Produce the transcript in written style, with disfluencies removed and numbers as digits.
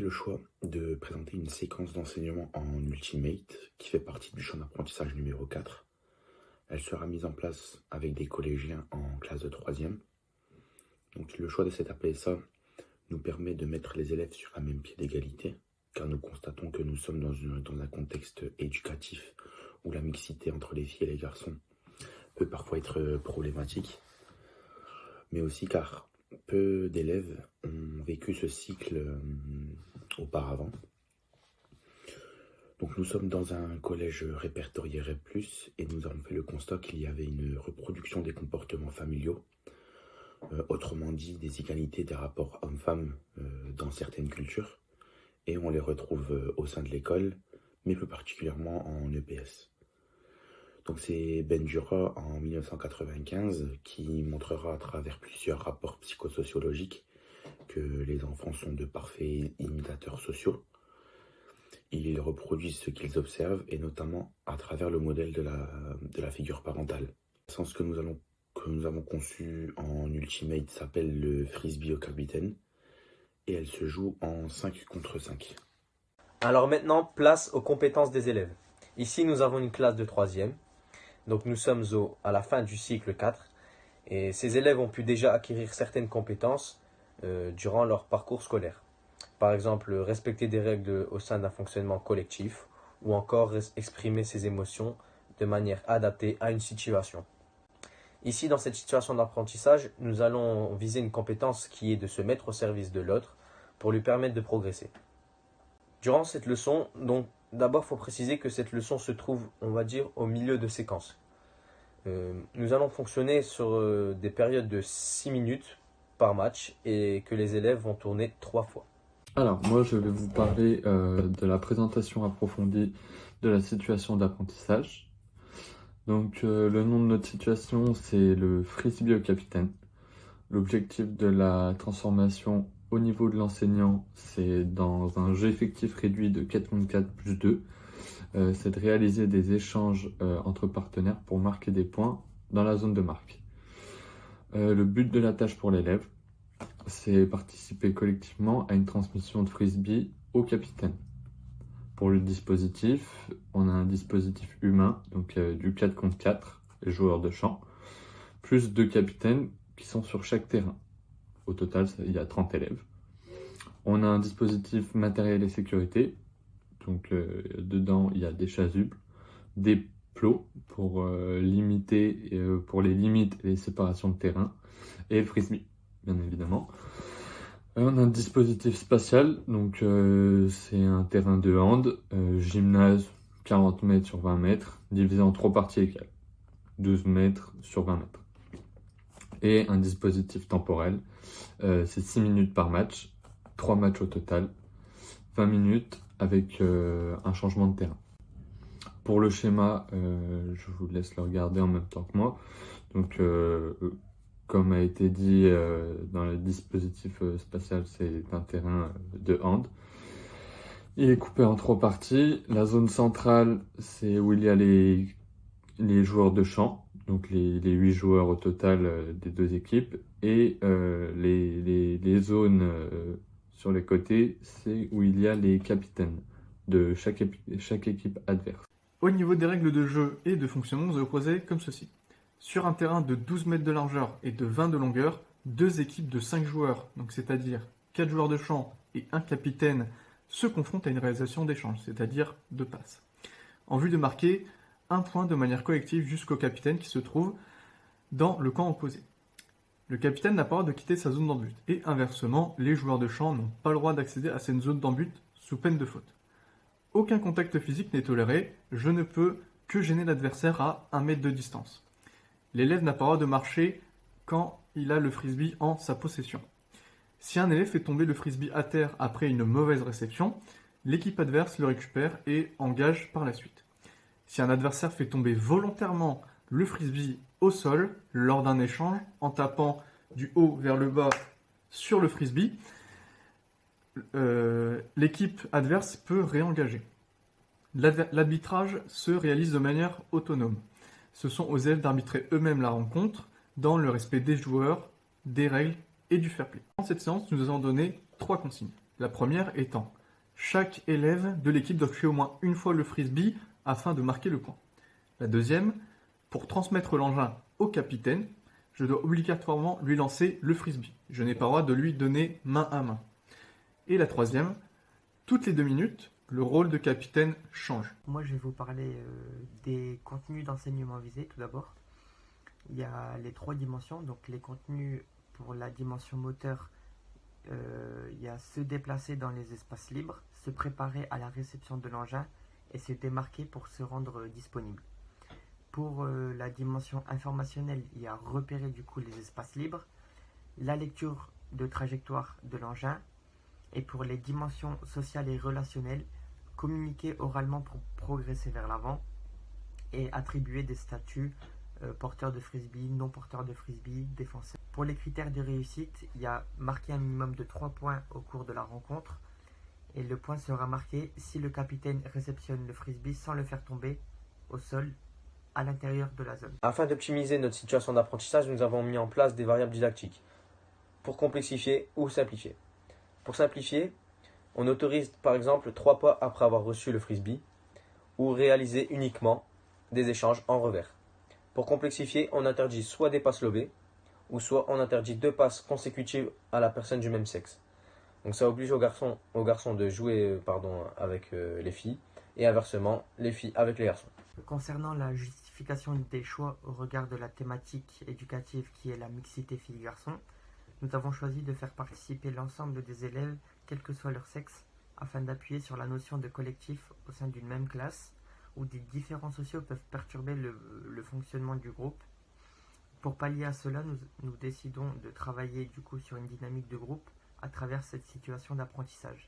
le choix de présenter une séquence d'enseignement en Ultimate qui fait partie du champ d'apprentissage numéro 4. Elle sera mise en place avec des collégiens en classe de 3e. Donc le choix de cet APSA nous permet de mettre les élèves sur un même pied d'égalité, car nous constatons que nous sommes dans un contexte éducatif où la mixité entre les filles et les garçons peut parfois être problématique, mais aussi car peu d'élèves ont vécu ce cycle auparavant. Donc nous sommes dans un collège répertorié REP+, et nous avons fait le constat qu'il y avait une reproduction des comportements familiaux, autrement dit des inégalités des rapports hommes-femmes dans certaines cultures, et on les retrouve au sein de l'école, mais plus particulièrement en EPS. Donc c'est Bandura en 1995 qui montrera à travers plusieurs rapports psychosociologiques que les enfants sont de parfaits imitateurs sociaux. Ils reproduisent ce qu'ils observent, et notamment à travers le modèle de la figure parentale. Le sens que nous avons conçu en Ultimate s'appelle le frisbee au capitaine, et elle se joue en 5 contre 5. Alors maintenant, place aux compétences des élèves. Ici, nous avons une classe de 3e. Donc nous sommes à la fin du cycle 4. Et ces élèves ont pu déjà acquérir certaines compétences durant leur parcours scolaire. Par exemple, respecter des règles au sein d'un fonctionnement collectif, ou encore exprimer ses émotions de manière adaptée à une situation. Ici, dans cette situation d'apprentissage, nous allons viser une compétence qui est de se mettre au service de l'autre pour lui permettre de progresser. Durant cette leçon, donc, d'abord, il faut préciser que cette leçon se trouve, on va dire, au milieu de séquence. Nous allons fonctionner sur des périodes de 6 minutes par match et que les élèves vont tourner 3 fois. Alors, moi, je vais vous parler de la présentation approfondie de la situation d'apprentissage. Donc, le nom de notre situation, c'est le frisbee au capitaine. L'objectif de la transformation au niveau de l'enseignant, c'est dans un jeu effectif réduit de 4 contre 4 plus 2, c'est de réaliser des échanges entre partenaires pour marquer des points dans la zone de marque. Le but de la tâche pour l'élève, c'est participer collectivement à une transmission de frisbee au capitaine. Pour le dispositif, on a un dispositif humain, donc du 4 contre 4, les joueurs de champ, plus 2 capitaines qui sont sur chaque terrain. Au total, il y a 30 élèves. On a un dispositif matériel et sécurité, donc dedans il y a des chasubles, des plots pour limiter pour les limites et les séparations de terrain, et le frisbee, bien évidemment. On a un dispositif spatial, donc c'est un terrain de hand, gymnase 40 mètres sur 20 mètres, divisé en 3 parties égales, 12 mètres sur 20 mètres. Et un dispositif temporel, c'est 6 minutes par match, 3 matchs au total, 20 minutes avec un changement de terrain. Pour le schéma, je vous laisse le regarder en même temps que moi. Donc, comme a été dit dans le dispositif spatial, c'est un terrain de hand. Il est coupé en 3 parties. La zone centrale, c'est où il y a les joueurs de champ, donc les 8 joueurs au total des 2 équipes. Et les zones sur les côtés, c'est où il y a les capitaines de chaque équipe adverse. Au niveau des règles de jeu et de fonctionnement, vous allez opposer comme ceci. Sur un terrain de 12 mètres de largeur et de 20 de longueur, 2 équipes de 5 joueurs, donc c'est-à-dire 4 joueurs de champ et un capitaine, se confrontent à une réalisation d'échange, c'est-à-dire de passes, en vue de marquer un point de manière collective jusqu'au capitaine qui se trouve dans le camp opposé. Le capitaine n'a pas le droit de quitter sa zone d'en-but, et inversement, les joueurs de champ n'ont pas le droit d'accéder à cette zone d'en-but sous peine de faute. Aucun contact physique n'est toléré, je ne peux que gêner l'adversaire à 1 mètre de distance. L'élève n'a pas le droit de marcher quand il a le frisbee en sa possession. Si un élève fait tomber le frisbee à terre après une mauvaise réception, l'équipe adverse le récupère et engage par la suite. Si un adversaire fait tomber volontairement le frisbee au sol lors d'un échange en tapant du haut vers le bas sur le frisbee, l'équipe adverse peut réengager. L'arbitrage se réalise de manière autonome. Ce sont aux élèves d'arbitrer eux-mêmes la rencontre dans le respect des joueurs, des règles et du fair play. Dans cette séance, nous allons donner 3 consignes. La première étant Chaque élève de l'équipe doit toucher au moins une fois le frisbee afin de marquer le point. La deuxième, pour transmettre l'engin au capitaine, je dois obligatoirement lui lancer le frisbee. Je n'ai pas le droit de lui donner main à main. Et la troisième, toutes les 2 minutes, le rôle de capitaine change. Moi, je vais vous parler des contenus d'enseignement visés tout d'abord. Il y a les 3 dimensions, donc les contenus pour la dimension moteur, il y a se déplacer dans les espaces libres, se préparer à la réception de l'engin et se démarquer pour se rendre disponible. Pour la dimension informationnelle, il y a repérer du coup les espaces libres, la lecture de trajectoire de l'engin, et pour les dimensions sociales et relationnelles, communiquer oralement pour progresser vers l'avant et attribuer des statuts porteur de frisbee, non porteur de frisbee, défenseur. Pour les critères de réussite, il y a marqué un minimum de 3 points au cours de la rencontre et le point sera marqué si le capitaine réceptionne le frisbee sans le faire tomber au sol à l'intérieur de la zone. Afin d'optimiser notre situation d'apprentissage, nous avons mis en place des variables didactiques pour complexifier ou simplifier. Pour simplifier, on autorise par exemple 3 pas après avoir reçu le frisbee ou réaliser uniquement des échanges en revers. Pour complexifier, on interdit soit des passes lobées ou soit on interdit 2 passes consécutives à la personne du même sexe. Donc ça oblige aux garçons de jouer avec les filles et inversement les filles avec les garçons. Concernant la justification des choix au regard de la thématique éducative qui est la mixité filles-garçons, nous avons choisi de faire participer l'ensemble des élèves, quel que soit leur sexe, afin d'appuyer sur la notion de collectif au sein d'une même classe, où des différends sociaux peuvent perturber le fonctionnement du groupe. Pour pallier à cela, nous décidons de travailler du coup sur une dynamique de groupe à travers cette situation d'apprentissage.